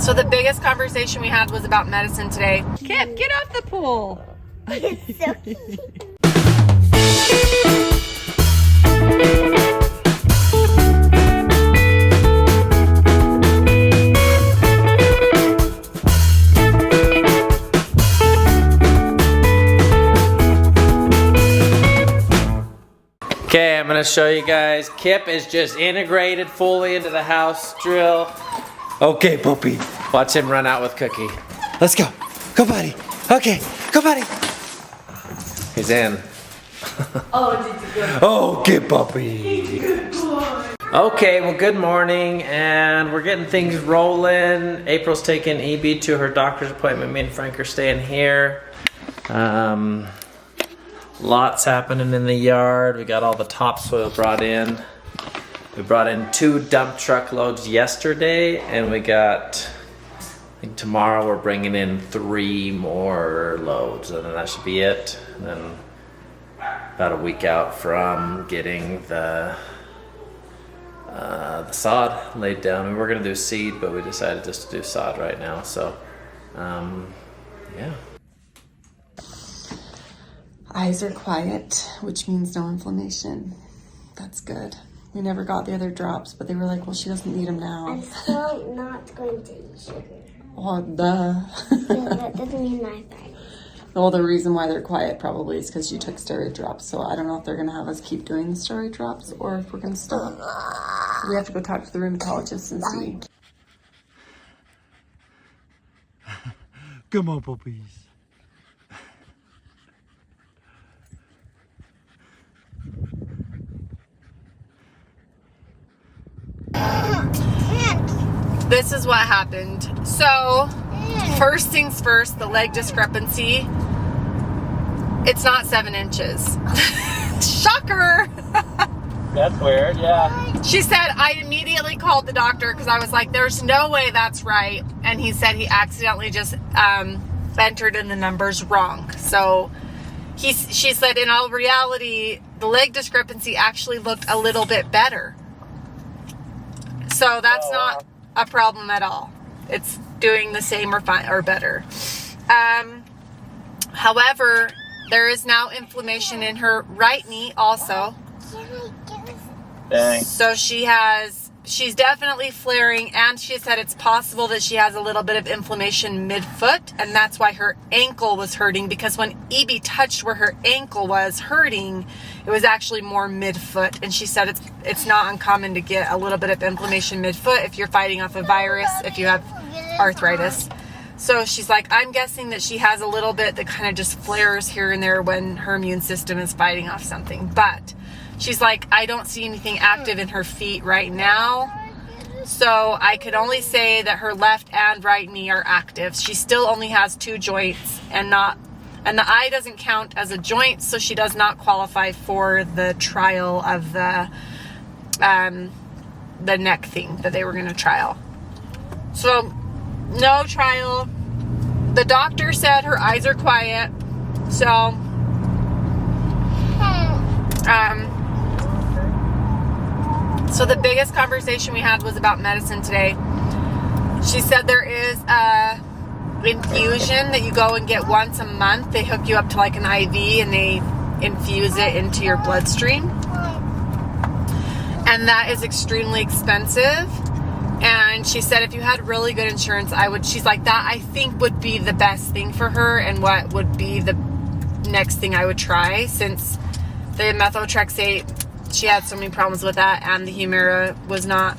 So the biggest conversation we had was about medicine today. Kip, get off the pool. It's so cute. Okay, I'm gonna show you guys. Kip is just integrated fully into the house drill. Okay, puppy. Watch him run out with Cookie. Let's go. Go, buddy. Okay, go, buddy. He's in. Okay, puppy. Okay, well, good morning, and we're getting things rolling. April's taking EB to her doctor's appointment. Me and Frank are staying here. Lots happening in the yard. We got all the topsoil brought in. We brought in 2 dump truck loads yesterday, and we got, I think tomorrow we're bringing in 3 more loads, and then that should be it. And then about a week out from getting the sod laid down. We were gonna do seed, but we decided just to do sod right now. So, yeah. Eyes are quiet, which means no inflammation. That's good. We never got the other drops, but they were like, well, she doesn't need them now. I'm still not going to eat sugar. Oh, duh. Yeah, that doesn't mean I'm fine. Well, the reason why they're quiet probably is because you took steroid drops. So I don't know if they're going to have us keep doing the steroid drops or if we're going to stop. We have to go talk to the rheumatologist and see. Come on, puppies. This is what happened. So, first things first, the leg discrepancy. It's not 7 inches. Shocker! That's weird, yeah. She said, I immediately called the doctor because I was like, there's no way that's right. And he said he accidentally just entered in the numbers wrong. So she said, in all reality, the leg discrepancy actually looked a little bit better. So that's not a problem at all. It's doing the same or fine or better. However, there is now inflammation in her right knee also. Dang. So she's definitely flaring, and she said it's possible that she has a little bit of inflammation mid-foot, and that's why her ankle was hurting, because when EB touched where her ankle was hurting, it was actually more mid-foot. And she said it's not uncommon to get a little bit of inflammation mid-foot if you're fighting off a virus, if you have arthritis. So she's like, I'm guessing that she has a little bit that kind of just flares here and there when her immune system is fighting off something. But she's like, I don't see anything active in her feet right now. So I could only say that her left and right knee are active. She still only has 2 joints and the eye doesn't count as a joint, so she does not qualify for the trial of the neck thing that they were going to trial. So no trial. The doctor said her eyes are quiet. So so the biggest conversation we had was about medicine today. She said there is a infusion that you go and get once a month. They hook you up to like an IV and they infuse it into your bloodstream. And that is extremely expensive. And she said if you had really good insurance, she's like, that I think would be the best thing for her and what would be the next thing I would try, since the methotrexate, she had so many problems with that, and the Humira was not.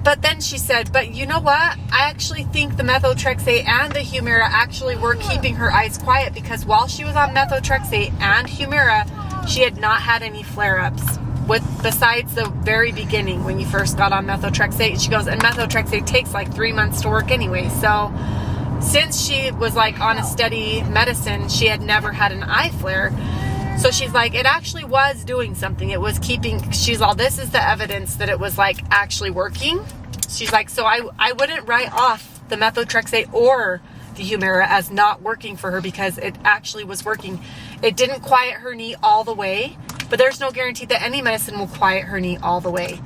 But then she said, but you know what? I actually think the methotrexate and the Humira actually were keeping her eyes quiet, because while she was on methotrexate and Humira, she had not had any flare-ups. Besides the very beginning when you first got on methotrexate. She goes, and methotrexate takes like 3 months to work anyway. So since she was like on a steady medicine, she had never had an eye flare. So she's like, it actually was doing something. It was keeping, she's all, this is the evidence that it was like actually working. She's like, so I wouldn't write off the methotrexate or the Humira as not working for her, because it actually was working. It didn't quiet her knee all the way, but there's no guarantee that any medicine will quiet her knee all the way.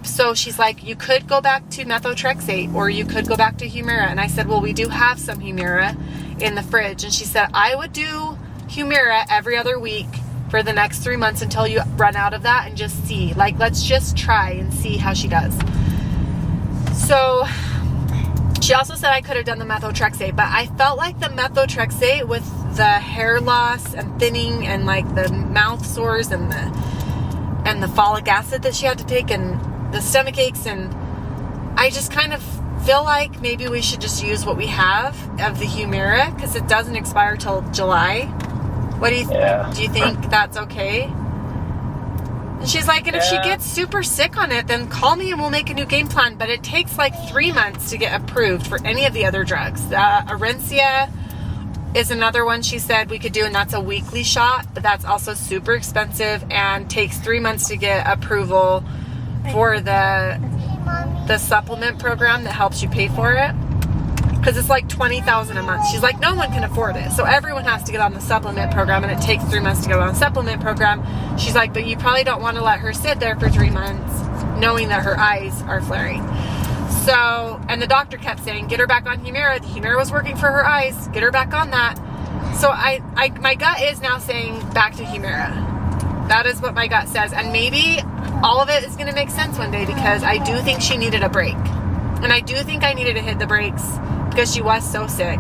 so she's like, you could go back to methotrexate or you could go back to Humira. And I said, well, we do have some Humira in the fridge. And she said, I would do Humira every other week for the next 3 months until you run out of that and just see. Like, let's just try and see how she does. So she also said I could have done the methotrexate, but I felt like the methotrexate with the hair loss and thinning and like the mouth sores and the folic acid that she had to take and the stomach aches, and I just kind of feel like maybe we should just use what we have of the Humira because it doesn't expire till July. What do you think? Do you think that's okay? And she's like, and if she gets super sick on it, then call me and we'll make a new game plan. But it takes like 3 months to get approved for any of the other drugs. Orencia is another one she said we could do, and that's a weekly shot, but that's also super expensive and takes 3 months to get approval for the supplement program that helps you pay for it. Because it's like $20,000 a month. She's like, no one can afford it. So everyone has to get on the supplement program, and it takes 3 months to get on the supplement program. She's like, but you probably don't want to let her sit there for 3 months knowing that her eyes are flaring. So, and the doctor kept saying, get her back on Humira. The Humira was working for her eyes. Get her back on that. So my gut is now saying back to Humira. That is what my gut says. And maybe all of it is going to make sense one day because I do think she needed a break. And I do think I needed to hit the brakes because she was so sick.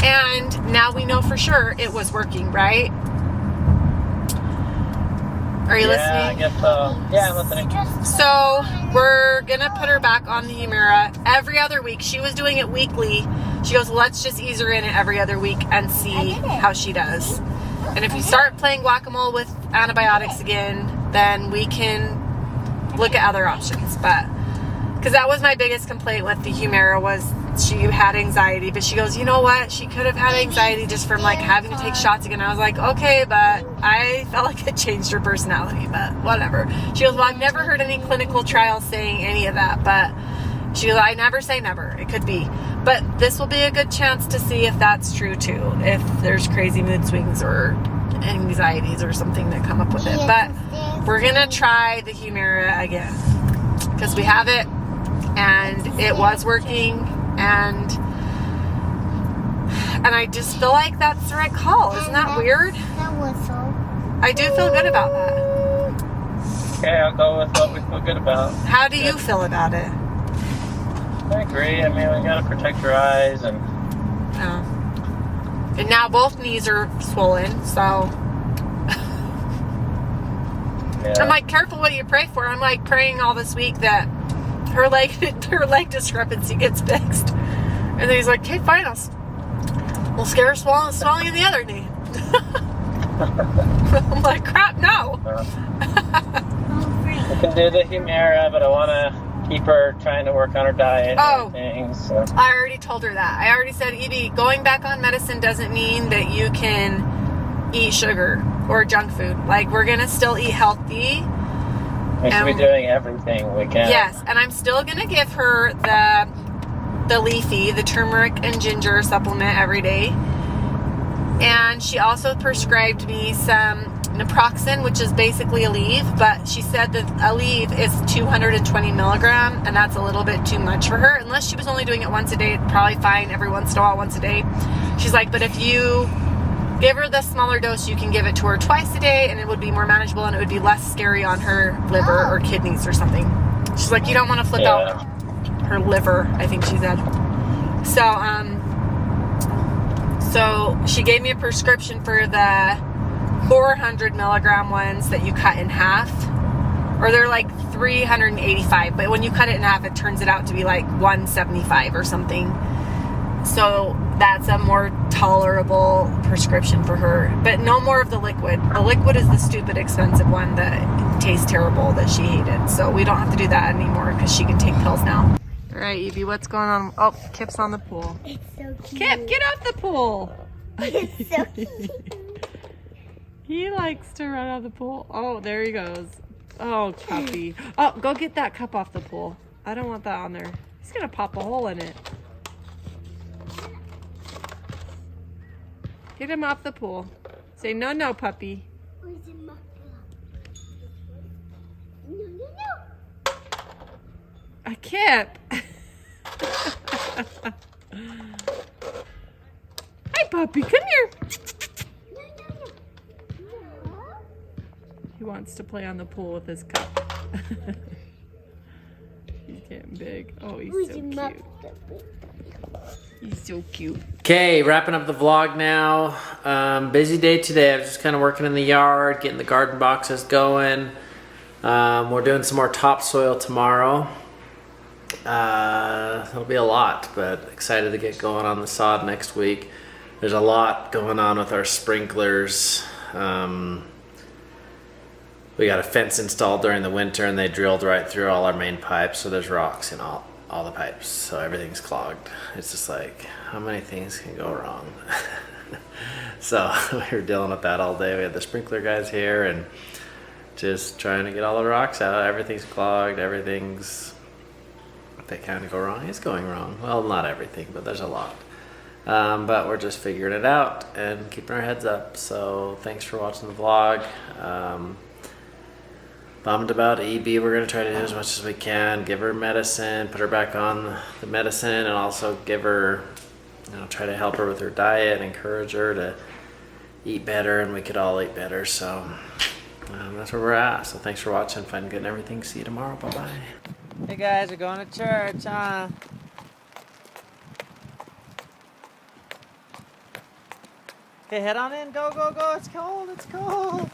And now we know for sure it was working, right? Are you listening? I guess so. Yeah, I'm listening. So we're going to put her back on the Humira every other week. She was doing it weekly. She goes, let's just ease her in every other week and see how she does. And if you start playing whack-a-mole with antibiotics again, then we can look at other options. But because that was my biggest complaint with the Humira was she had anxiety, but she goes, you know what? She could have had anxiety just from like having to take shots again. I was like, okay, but I felt like it changed her personality, but whatever. She goes, well, I've never heard any clinical trials saying any of that, but she goes, I never say never. It could be. But this will be a good chance to see if that's true too, if there's crazy mood swings or anxieties or something that come up with it. But we're going to try the Humira again because we have it and it was working. And I just feel like that's the right call. Isn't that weird? I do feel good about that. Okay, I'll go with what we feel good about. How do you feel about it? I agree. I mean, we gotta protect your eyes and... And now both knees are swollen, so... I'm like, careful what you pray for. I'm like praying all this week that her leg discrepancy gets fixed. And then he's like, okay, fine, we'll scare her swelling in the other knee. I'm like, crap, no. We can do the Humira, but I want to keep her trying to work on her diet and everything. So. I already told her that. I already said, Evie, going back on medicine doesn't mean that you can eat sugar or junk food. Like, we're going to still eat healthy. We should be doing everything we can. Yes, and I'm still going to give her the Lehi, the turmeric and ginger supplement every day. And she also prescribed me some naproxen, which is basically Aleve, but she said that Aleve is 220 milligram, and that's a little bit too much for her. Unless she was only doing it once a day, probably fine every once in a while, once a day. She's like, but if you give her the smaller dose, you can give it to her twice a day, and it would be more manageable, and it would be less scary on her liver or kidneys or something. She's like, you don't want to flip out her liver, I think she said. So she gave me a prescription for the 400 milligram ones that you cut in half, or they're like 385, but when you cut it in half, it turns it out to be like 175 or something. So that's a more tolerable prescription for her, but no more of the liquid. The liquid is the stupid expensive one that tastes terrible that she hated. So we don't have to do that anymore because she can take pills now. All right, Evie, what's going on? Oh, Kip's on the pool. It's so cute. Kip, get off the pool. It's so cute. He likes to run out of the pool. Oh, there he goes. Oh, puppy. Oh, go get that cup off the pool. I don't want that on there. He's going to pop a hole in it. Get him off the pool. Say, no, no, puppy. No, no, no. A kip. Hi, puppy. Come here. He wants to play on the pool with his cup. He's getting big. Oh, he's so cute. He's so cute. Okay, wrapping up the vlog now. Busy day today. I was just kind of working in the yard, getting the garden boxes going. We're doing some more topsoil tomorrow. It'll be a lot, but excited to get going on the sod next week. There's a lot going on with our sprinklers. We got a fence installed during the winter and they drilled right through all our main pipes, so there's rocks in all the pipes, so everything's clogged. It's just like, how many things can go wrong? So we were dealing with that all day. We had the sprinkler guys here and just trying to get all the rocks out. Everything's clogged, everything's that kind of go wrong. It's going wrong. Well, not everything, but there's a lot. But we're just figuring it out and keeping our heads up. So thanks for watching the vlog. Bummed about EB. We're going to try to do as much as we can. Give her medicine, put her back on the medicine, and also give her, try to help her with her diet, encourage her to eat better, and we could all eat better. So that's where we're at. So thanks for watching. Fun getting everything. See you tomorrow. Bye-bye. Hey guys, we're going to church, huh? Okay, head on in. Go, go, go. It's cold. It's cold.